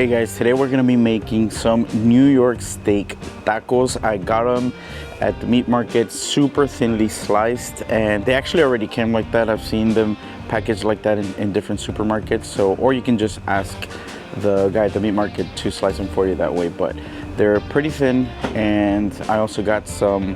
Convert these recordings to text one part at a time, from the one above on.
Hey guys, today we're gonna be making some New York steak tacos. I got them at the meat market, super thinly sliced, and they actually already came like that. I've seen them packaged like that in different supermarkets. So, or you can just ask the guy at the meat market to slice them for you that way. But they're pretty thin, and I also got some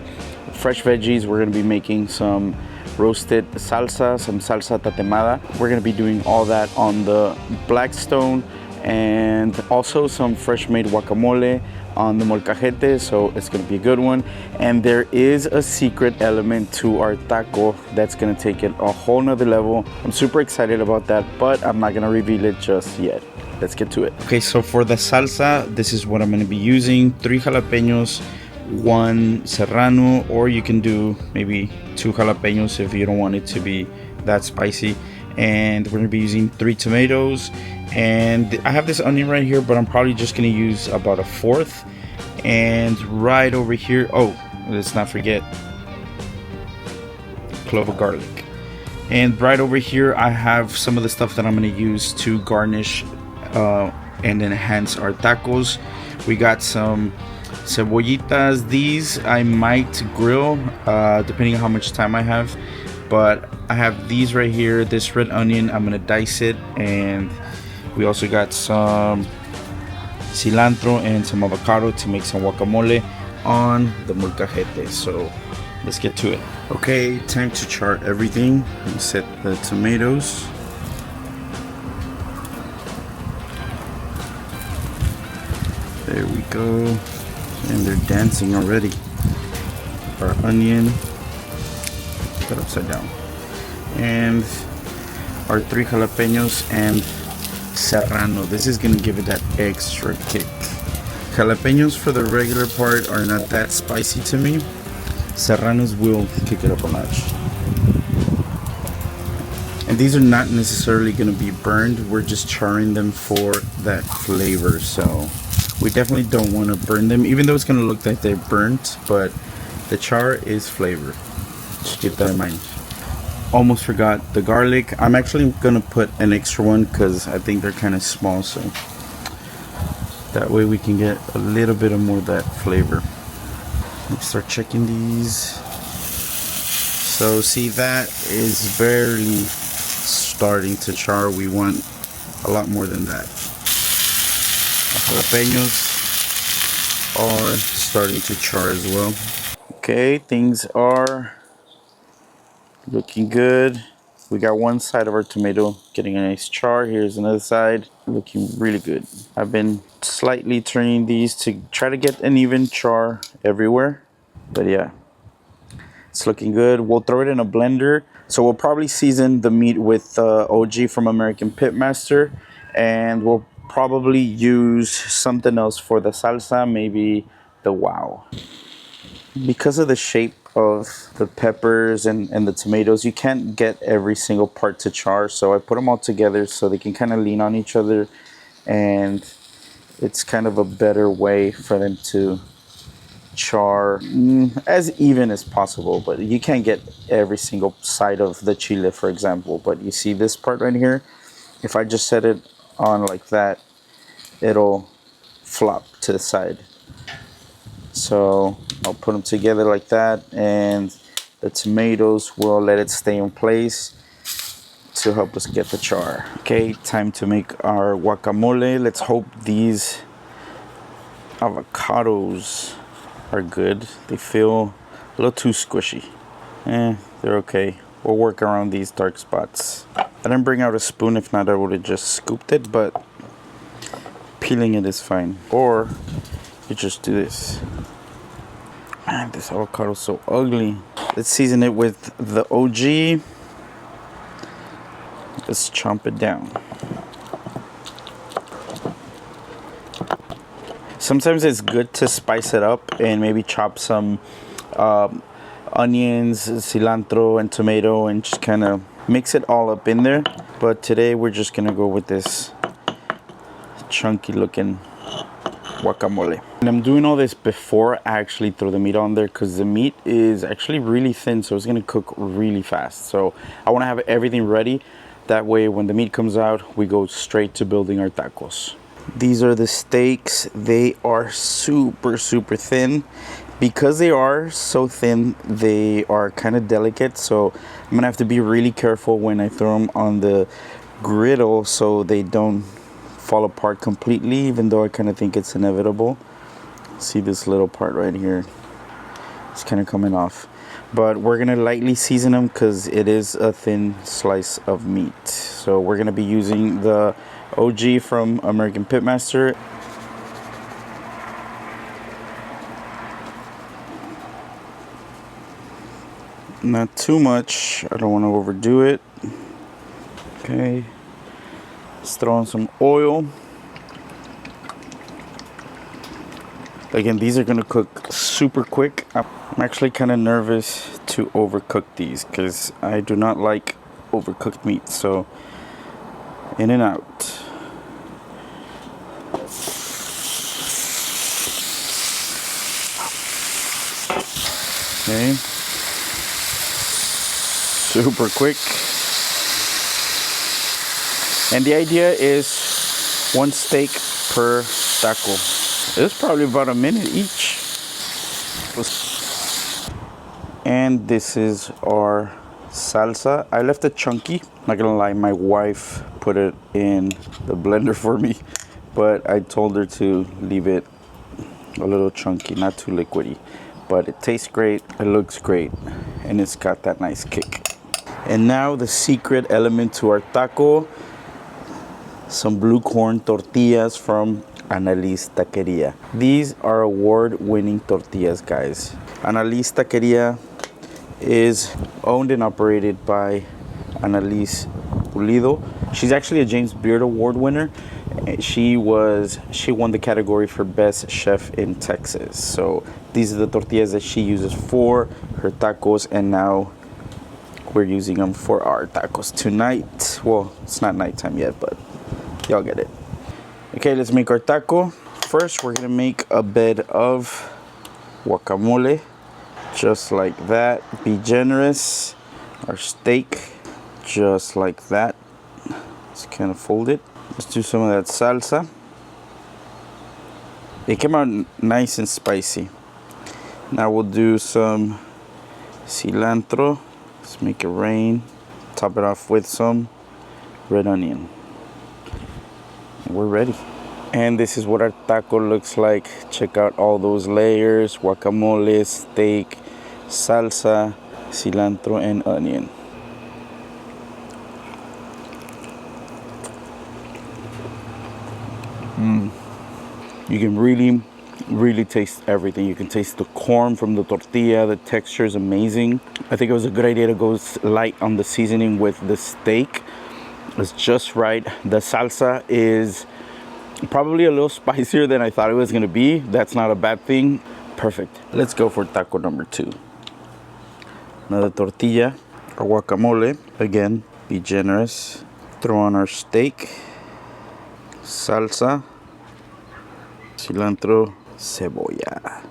fresh veggies. We're gonna be making some roasted salsa, some salsa tatemada. We're gonna be doing all that on the Blackstone, and also some fresh made guacamole on the molcajete, so it's gonna be a good one. And there is a secret element to our taco that's gonna take it a whole nother level. I'm super excited about that, but I'm not gonna reveal it just yet. Let's get to it. Okay, so for the salsa, this is what I'm gonna be using: 3 jalapenos, 1 serrano, or you can do maybe 2 jalapenos if you don't want it to be that spicy. And we're gonna be using 3 tomatoes, and I have this onion right here, but I'm probably just gonna use about 1/4. And right over here, oh, let's not forget clove of garlic. And right over here I have some of the stuff that I'm gonna use to garnish and enhance our tacos. We got some cebollitas. These I might grill depending on how much time I have, but I have these right here. This red onion, I'm gonna dice it. And we also got some cilantro and some avocado to make some guacamole on the molcajete. So let's get to it. Okay, time to char everything. We set the tomatoes. There we go. And they're dancing already. Our onion, put upside down, and our 3 jalapenos and serrano. This is gonna give it that extra kick. Jalapenos for the regular part are not that spicy to me. Serranos will kick it up a notch. And these are not necessarily gonna be burned. We're just charring them for that flavor. So we definitely don't want to burn them, even though it's gonna look like they're burnt, but the char is flavor. Just keep that in mind. Almost forgot the garlic. I'm actually gonna put an extra one because I think they're kind of small, so that way we can get a little bit of more of that flavor. Let's start checking these. So see, that is barely starting to char. We want a lot more than that. Our jalapenos are starting to char as well. Okay, things are looking good. We got one side of our tomato getting a nice char. Here's another side looking really good. I've been slightly turning these to try to get an even char everywhere, but yeah, it's looking good. We'll throw it in a blender. So we'll probably season the meat with OG from American Pitmaster, and we'll probably use something else for the salsa, maybe the wow. Because of the shape of the peppers and the tomatoes, you can't get every single part to char, so I put them all together so they can kind of lean on each other, and it's kind of a better way for them to char as even as possible. But you can't get every single side of the chile, for example. But you see this part right here, if I just set it on like that, it'll flop to the side. So I'll put them together like that, and the tomatoes will let it stay in place to help us get the char. Okay, time to make our guacamole. Let's hope these avocados are good. They feel a little too squishy. They're okay. We'll work around these dark spots. I didn't bring out a spoon. If not, I would have just scooped it, but peeling it is fine. Or you just do this. Man, this avocado is so ugly. Let's season it with the OG. Let's chomp it down. Sometimes it's good to spice it up and maybe chop some onions, cilantro, and tomato, and just kind of mix it all up in there. But today we're just gonna go with this chunky looking guacamole. And I'm doing all this before I actually throw the meat on there, because the meat is actually really thin, so it's gonna cook really fast. So I want to have everything ready. That way when the meat comes out, we go straight to building our tacos. These are the steaks. They are super thin. Because they are so thin, they are kind of delicate, so I'm gonna have to be really careful when I throw them on the griddle so they don't fall apart completely, even though I kind of think it's inevitable. See this little part right here? It's kind of coming off. But we're gonna lightly season them because it is a thin slice of meat. So we're gonna be using the OG from American Pitmaster. Not too much. I don't want to overdo it. Okay. Let's throw in some oil. Again, these are going to cook super quick. I'm actually kind of nervous to overcook these because I do not like overcooked meat. So, in and out. Okay. Super quick. And the idea is 1 steak per taco. It's probably about a minute each. And this is our salsa. I left it chunky. Not gonna lie, my wife put it in the blender for me, but I told her to leave it a little chunky, not too liquidy. But it tastes great, it looks great, and it's got that nice kick. And now the secret element to our taco, some blue corn tortillas from Ana Liz Taqueria. These are award-winning tortillas, guys. Ana Liz Taqueria is owned and operated by Ana Liz Pulido. She's actually a James Beard Award winner. She won the category for best chef in Texas. So these are the tortillas that she uses for her tacos, and now we're using them for our tacos tonight. Well, it's not nighttime yet, but y'all get it. Okay, let's make our taco. First, we're gonna make a bed of guacamole, just like that. Be generous. Our steak, just like that. Just kind of fold it. Let's do some of that salsa. It came out nice and spicy. Now we'll do some cilantro. Let's make it rain. Top it off with some red onion. We're ready. And this is what our taco looks like. Check out all those layers: guacamole, steak, salsa, cilantro, and onion. You can really taste everything. You can taste the corn from the tortilla. The texture is amazing. I think it was a good idea to go light on the seasoning with the steak. It's just right. The salsa is probably a little spicier than I thought it was gonna be. That's not a bad thing. Perfect. Let's go for taco number 2. Another tortilla, our guacamole. Again, be generous. Throw on our steak, salsa, cilantro, cebolla.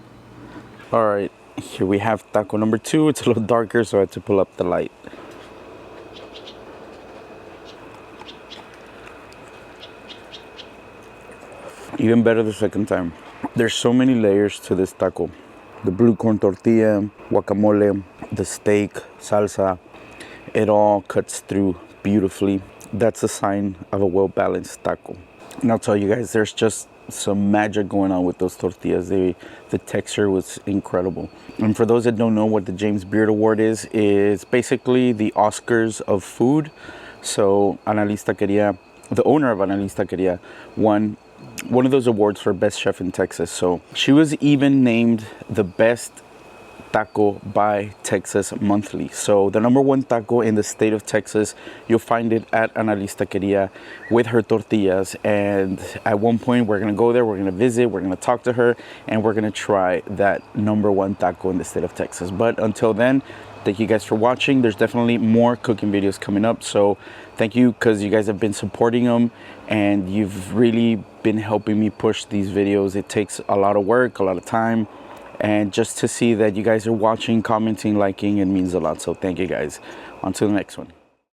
All right, here we have taco number 2. It's a little darker, so I had to pull up the light. Even better the second time. There's so many layers to this taco. The blue corn tortilla, guacamole, the steak, salsa, it all cuts through beautifully. That's a sign of a well-balanced taco. And I'll tell you guys, there's just some magic going on with those tortillas. The texture was incredible. And for those that don't know what the James Beard Award is, it's basically the Oscars of food. So Ana Liz Taqueria, the owner of Ana Liz Taqueria, won one of those awards for best chef in Texas. So she was even named the best taco by Texas Monthly. So the #1 taco in the state of Texas, you'll find it at Ana Liz Taqueria with her tortillas. And at one point we're gonna go there, we're gonna visit, we're gonna talk to her, and we're gonna try that #1 taco in the state of Texas. But until then, thank you guys for watching. There's definitely more cooking videos coming up, so thank you, because you guys have been supporting them and you've really been helping me push these videos. It takes a lot of work, a lot of time, and just to see that you guys are watching, commenting, liking, it means a lot. So thank you guys. Until the next one.